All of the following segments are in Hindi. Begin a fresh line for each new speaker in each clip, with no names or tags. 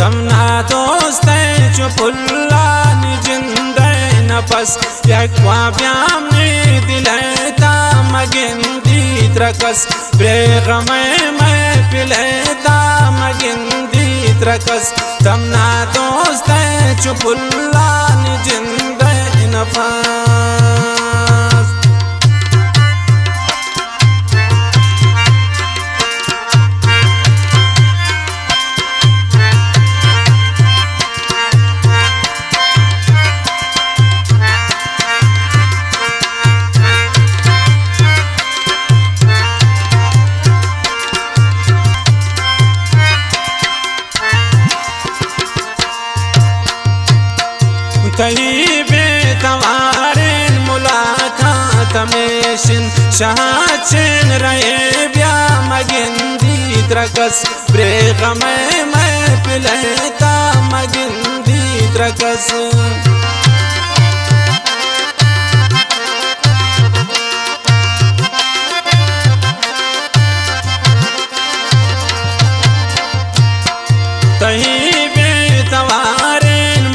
तमना दोस्त चुपुल्लान जिंदे नफस यक्वा ब्यामने दिलेता मगिंदी त्रकस प्रेगमे मैं पिलेता मगिंदी त्रकस तमना दोस्त चुपुल्लान जिंदे नफस तहीबे तवारेन मुलाकात मेशिन शाहचिन रहे ब्या मगिंदी त्रकस प्रेगमे मैं पिलेता मगिंदी त्रकस तहीबे तवारेन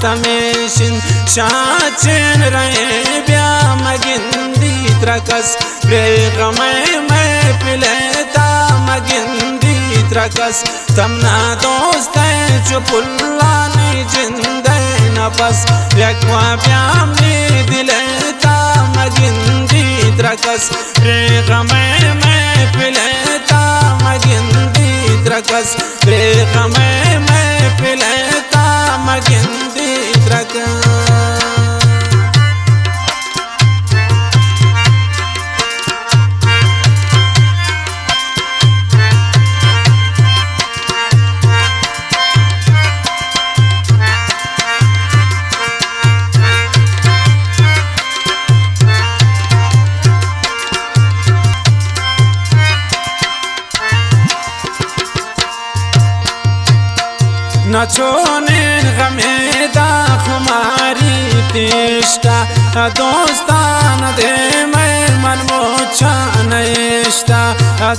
तमेशिन शाहचिन रहे ब्या मगिंदी त्रकस प्रेगमे मैं पिलेता मगिंदी त्रकस तमना दोस्त चुपुल्लाने जिंदे नफस यक्वा ब्यामने दिलेता मगिंदी त्रकस प्रेगमे मैं पिलेता मगिंदी त्रकस प्रेगमे मैं पिलेता मगिंदी त्रकस न छोने गमेदा खुमारी तिष्टा दोस्तान दे मैं मन मोचा नष्टा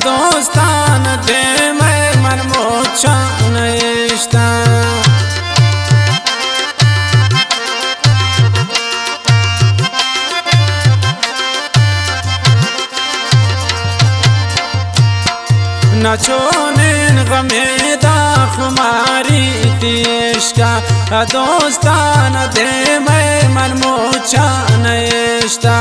दोस्तान दे मैं मन मोचा नष्टा न छोने गमेदा खुमारी तिष्टा दोस्तान दे मैं मन मोचा नष्टा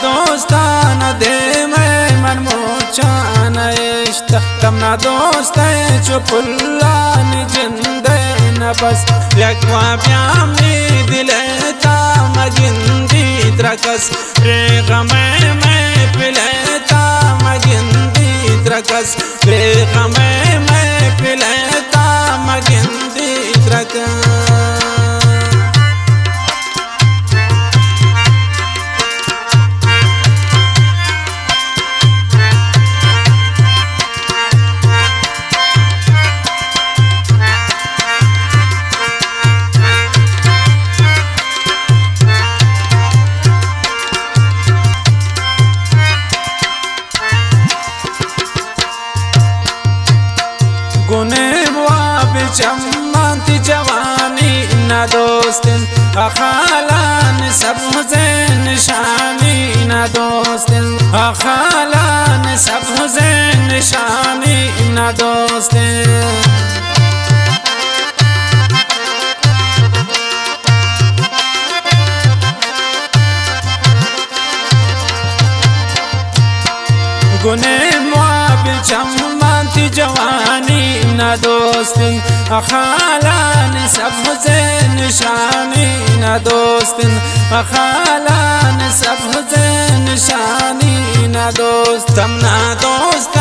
दोस्तान दे मैं मन मोचा नष्टा तमना दोस्त चुपुल्लान जिंदे नफस यक्वा ब्यामने दिलेता मगिंदी त्रकस प्रेगमे मैं पिलेता मगिंदी त्रकस प्रेगमे मैं पिलेता मगिंदी त्रकस चमंती जवानी न दोस्तिन अखालान सब मुझे निशानी न दोस्तिन अखालान सब मुझे निशानी न दोस्तिन गुने मुआबिल चमंती जवानी न दोस्तिन अखालान सब मुझे निशानी न दोस्तिन अखालान सब मुझे निशानी न दोस्त तमना दोस्त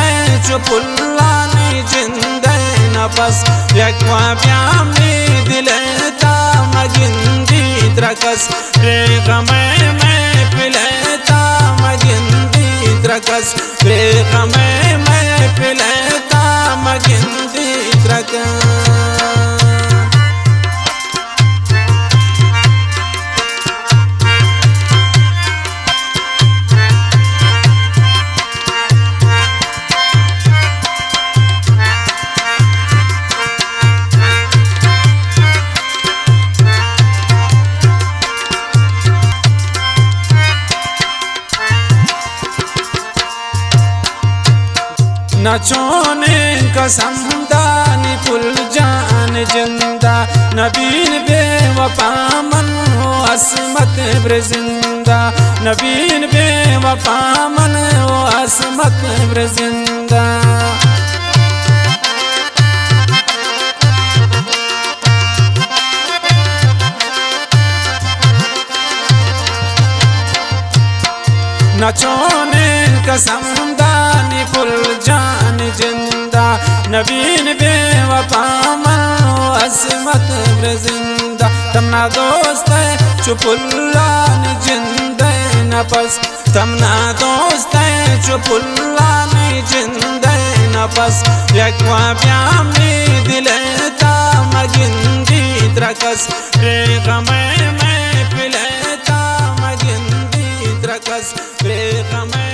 चुपुल्लाने जिंदे नफस यक्वा ब्यामने दिलेता मगिंदी त्रकस प्रेगमे मैं पिलेता मगिंदी त्रकस प्रेगमे मैं पिलेता मगिंदी त्रकस नचोने कसम दानी पुल जान जिंदा नबीन बेवफा मन हो असमत ब्रजिंदा नबीन बेवफा मन हो असमत ब्रजिंदा नचोने कसम दानी पुल जान जिंदा नबीन बेवफा मन हो असमत ब्रजिंदा तमना दोस्त है चुपुल्लान जिंदे नफस तमना दोस्त है चुपुल्लान जिंदे नफस यकवा प्यामी दिलेता मगिंदी द्रकस रे गमे में पिलेता मगिंदी द्रकस रे गमे